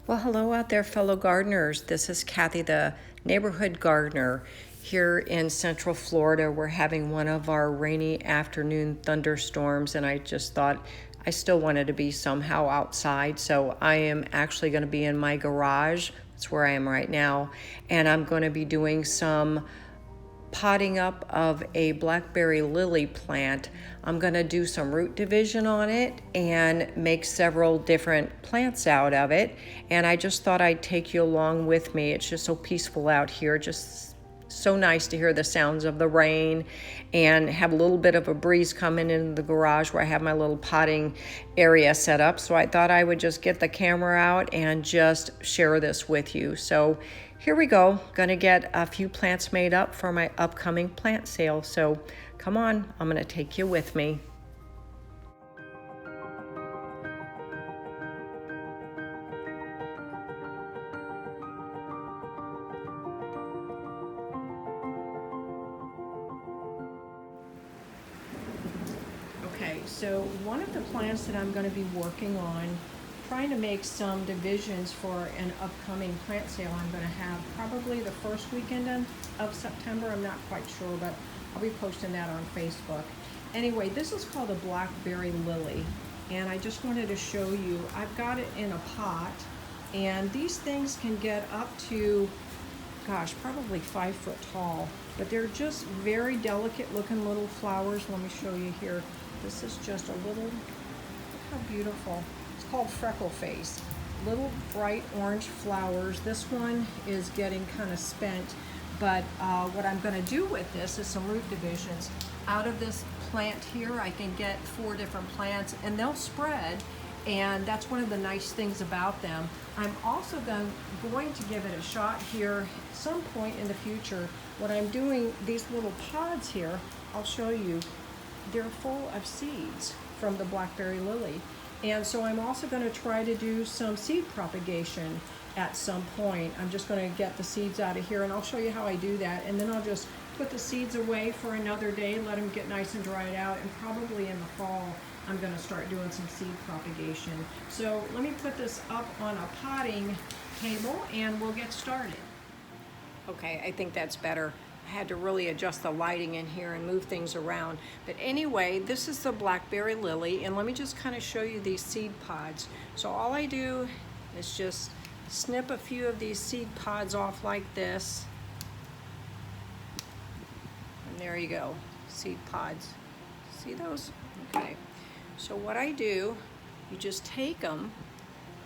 Well, hello out there, fellow gardeners. This is Kathy, the neighborhood gardener here in Central Florida. We're having one of our rainy afternoon thunderstorms, and I just thought I still wanted to be somehow outside. So I am actually going to be in my garage. That's where I am right now. And I'm going to be doing some potting up of a Blackberry lily plant. I'm going to do some root division on it and make several different plants out of it. And I just thought I'd take you along with me. It's just so peaceful out here. Just so nice to hear the sounds of the rain and have a little bit of a breeze coming into the garage where I have my little potting area set up. So I thought I would just get the camera out and just share this with you. So here we go. Gonna get a few plants made up for my upcoming plant sale. So come on, I'm gonna take you with me. Okay, so one of the plants that I'm going to be working on, trying to make some divisions for an upcoming plant sale I'm going to have probably the first weekend of September. I'm not quite sure, but I'll be posting that on Facebook. Anyway, this is called a Blackberry lily, and I just wanted to show you. I've got it in a pot, and these things can get up to, gosh, probably 5 foot tall, but they're just very delicate looking little flowers. Let me show you here. This is just a little, look how beautiful. It's called freckle face. Little bright orange flowers. This one is getting kind of spent, but what I'm going to do with this is some root divisions. Out of this plant here, I can get 4 different plants, and they'll spread, and that's one of the nice things about them. I'm also going to give it a shot here some point in the future. What I'm doing, these little pods here, I'll show you. They're full of seeds from the Blackberry lily. And so I'm also going to try to do some seed propagation at some point. I'm just going to get the seeds out of here, and I'll show you how I do that. And then I'll just put the seeds away for another day, let them get nice and dried out, and probably in the fall I'm going to start doing some seed propagation. So let me put this up on a potting table and we'll get started. Okay, I think that's better. I had to really adjust the lighting in here and move things around. But anyway, this is the Blackberry lily, and let me just kind of show you these seed pods. So all I do is just snip a few of these seed pods off like this. And there you go, seed pods. See those? Okay. So what I do, you just take them,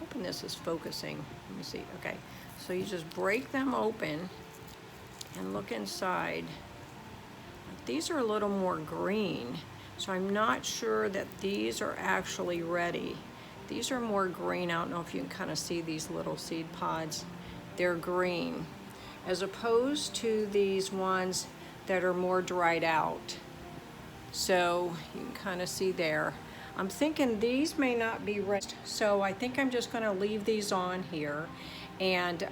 hoping this is focusing. Let me see, okay. So you just break them open and look inside. These are a little more green, so I'm not sure that these are actually ready. These are more green. I don't know if you can kind of see these little seed pods. They're green, as opposed to these ones that are more dried out. So you can kind of see there. I'm thinking these may not be ready, so I think I'm just going to leave these on here. And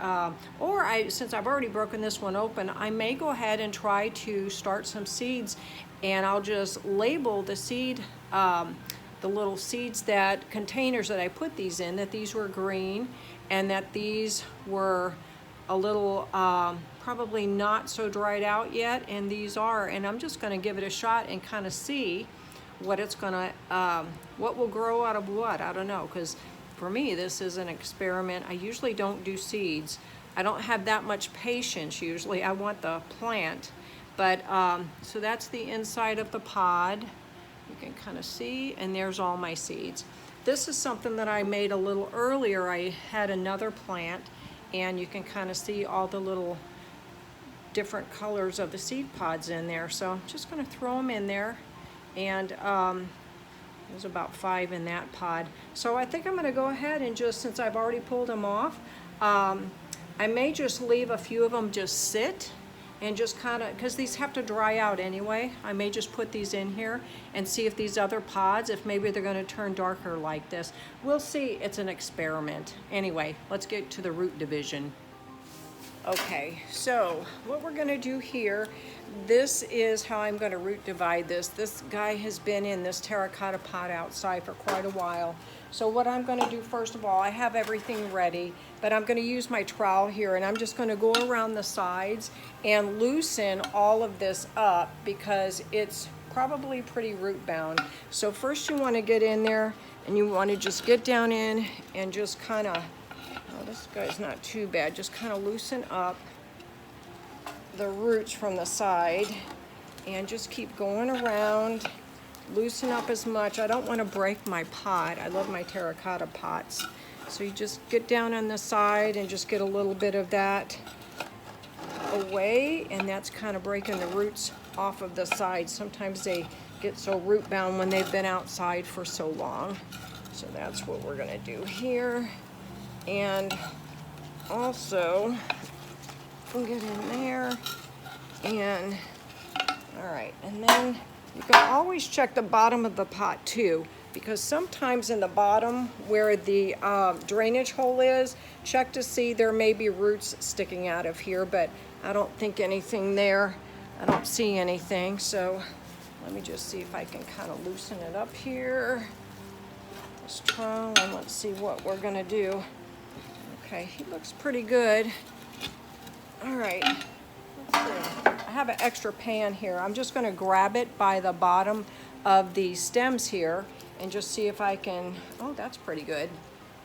since I've already broken this one open, I may go ahead and try to start some seeds, and I'll just label the seed, the little seeds, that containers that I put these in, that these were green and that these were a little probably not so dried out yet, and these are. And I'm just going to give it a shot and kind of see what it's gonna, what will grow out of what. I don't know, because for me this is an experiment. I usually don't do seeds. I don't have that much patience usually. I want the plant. But so that's the inside of the pod. You can kind of see, and there's all my seeds. This is something that I made a little earlier. I had another plant, and you can kind of see all the little different colors of the seed pods in there. So I'm just going to throw them in there. And there's about 5 in that pod. So I think I'm going to go ahead and just, since I've already pulled them off, I may just leave a few of them just sit and just kind of, because these have to dry out anyway, I may just put these in here and see if these other pods, if maybe they're going to turn darker like this. We'll see. It's an experiment. Anyway, let's get to the root division. Okay, so what we're going to do here, this is how I'm going to root divide this. This guy has been in this terracotta pot outside for quite a while. So what I'm going to do, first of all, I have everything ready. but I'm going to use my trowel here, and I'm just going to go around the sides and loosen all of this up because it's probably pretty root bound. So first you want to get in there and you want to just get down in and just kind of, oh, this guy's not too bad, just kind of loosen up the roots from the side and just keep going around, loosen up as much. I don't want to break my pot. I love my terracotta pots. So you just get down on the side and just get a little bit of that away, and that's kind of breaking the roots off of the side. Sometimes they get so root bound when they've been outside for so long. So that's what we're gonna do here. And also, we'll get in there, and all right, and then you can always check the bottom of the pot too, because sometimes in the bottom where the drainage hole is, check to see there may be roots sticking out of here, but I don't think anything there. I don't see anything, so let me just see if I can kind of loosen it up here. This trowel, and let's see what we're gonna do. Okay, he looks pretty good. All right, let's see. I have an extra pan here. I'm just gonna grab it by the bottom of the stems here and just see if I can, oh, that's pretty good.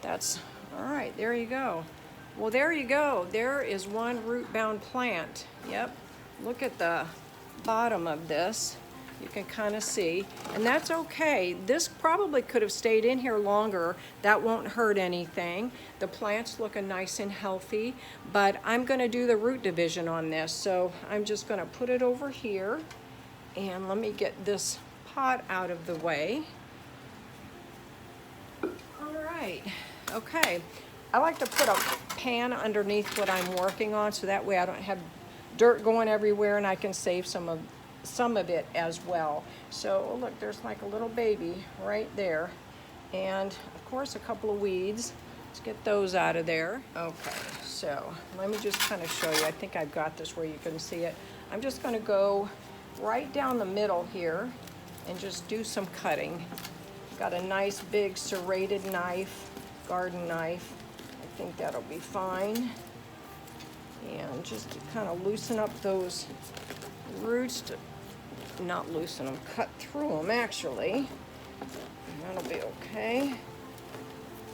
That's, all right, there you go. Well, there you go. There is one root-bound plant. Yep, look at the bottom of this. You can kind of see, and that's okay. This probably could have stayed in here longer. That won't hurt anything. The plant's looking nice and healthy, but I'm gonna do the root division on this. So I'm just gonna put it over here, and let me get this pot out of the way. All right, okay. I like to put a pan underneath what I'm working on so that way I don't have dirt going everywhere and I can save some of it as well. So oh, look, there's like a little baby right there. And of course a couple of weeds. Let's get those out of there. Okay, so let me just kind of show you. I think I've got this where you can see it. I'm just gonna go right down the middle here and just do some cutting. Got a nice big serrated knife, garden knife. I think that'll be fine. And just to kind of loosen up those roots, to not loosen them, cut through them actually. And that'll be okay.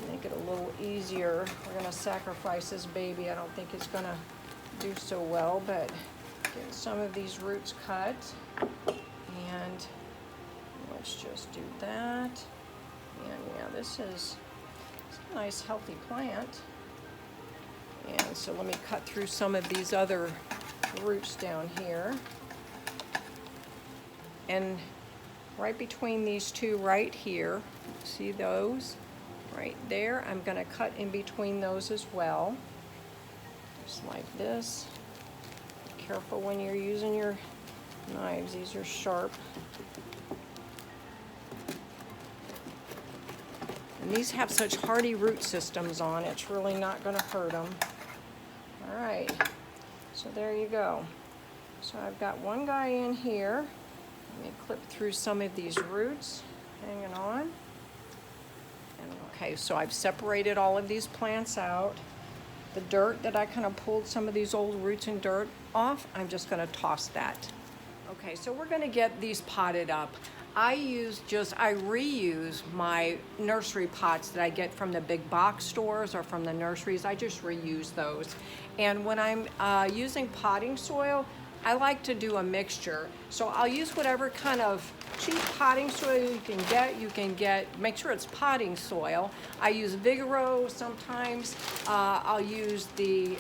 Make it a little easier. We're gonna sacrifice this baby. I don't think it's gonna do so well, but get some of these roots cut. And let's just do that. And yeah, this is a nice healthy plant. And so let me cut through some of these other roots down here. And right between these two right here, see those? Right there, I'm gonna cut in between those as well. Just like this. Be careful when you're using your knives, these are sharp. And these have such hardy root systems on, it's really not gonna hurt them. All right, so there you go. So I've got one guy in here. Let me clip through some of these roots, hanging on. And okay, so I've separated all of these plants out. The dirt that I kind of pulled some of these old roots and dirt off, I'm just gonna toss that. Okay, so we're gonna get these potted up. I reuse my nursery pots that I get from the big box stores or from the nurseries. I just reuse those. And when I'm using potting soil, I like to do a mixture. So I'll use whatever kind of cheap potting soil you can get, make sure it's potting soil. I use Vigoro sometimes. I'll use the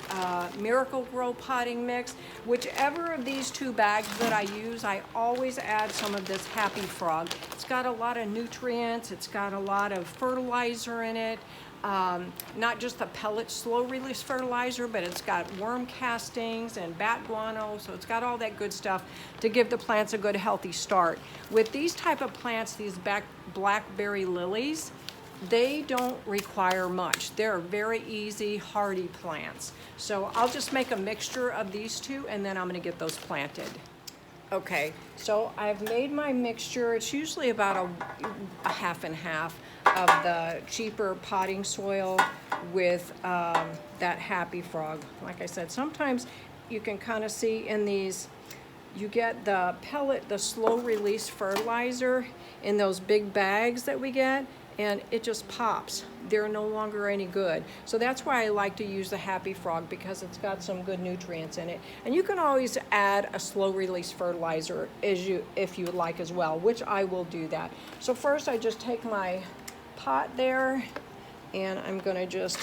Miracle Grow potting mix. Whichever of these two bags that I use, I always add some of this Happy Frog. It's got a lot of nutrients, it's got a lot of fertilizer in it. Not just the pellet slow release fertilizer, but it's got worm castings and bat guano, so it's got all that good stuff to give the plants a good healthy start. With these type of plants, these Blackberry lilies, they don't require much. They're very easy, hardy plants. So I'll just make a mixture of these two and then I'm gonna get those planted. Okay, so I've made my mixture. It's usually about a half and half. of the cheaper potting soil with that Happy Frog. Like I said, sometimes you can kind of see in these, you get the pellet, the slow release fertilizer in those big bags that we get, and it just pops. They're no longer any good. So that's why I like to use the Happy Frog, because it's got some good nutrients in it. And you can always add a slow release fertilizer if you would like as well, which I will do that. So first I just take my pot there, and I'm gonna just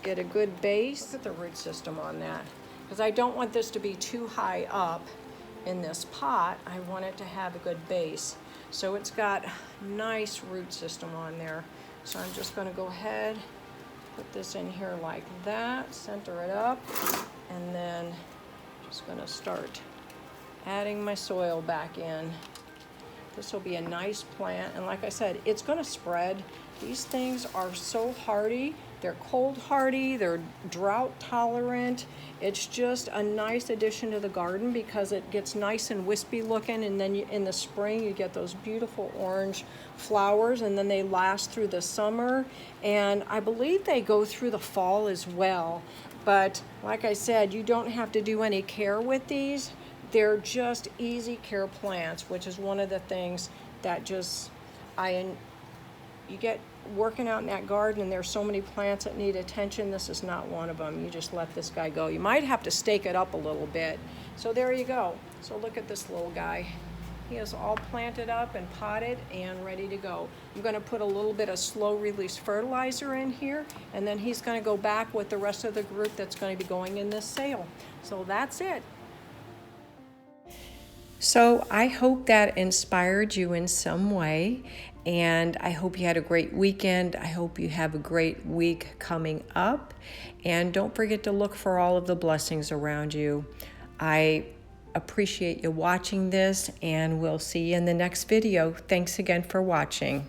get a good base at the root system on that, because I don't want this to be too high up in this pot. I want it to have a good base. So it's got nice root system on there. So I'm just gonna go ahead, put this in here like that, center it up, and then just gonna start adding my soil back in. This will be a nice plant, and like I said, it's gonna spread. These things are so hardy. They're cold hardy, they're drought tolerant. It's just a nice addition to the garden because it gets nice and wispy looking, and then in the spring you get those beautiful orange flowers, and then they last through the summer, and I believe they go through the fall as well. But like I said, you don't have to do any care with these. They're just easy care plants, which is one of the things that just you get working out in that garden, and there's so many plants that need attention. This is not one of them. You just let this guy go. You might have to stake it up a little bit. So there you go. So look at this little guy. He is all planted up and potted and ready to go. I'm going to put a little bit of slow release fertilizer in here, and then he's going to go back with the rest of the group that's going to be going in this sale. So that's it. So I hope that inspired you in some way, and I hope you had a great weekend. I hope you have a great week coming up, and don't forget to look for all of the blessings around you. I appreciate you watching this, and we'll see you in the next video. Thanks again for watching.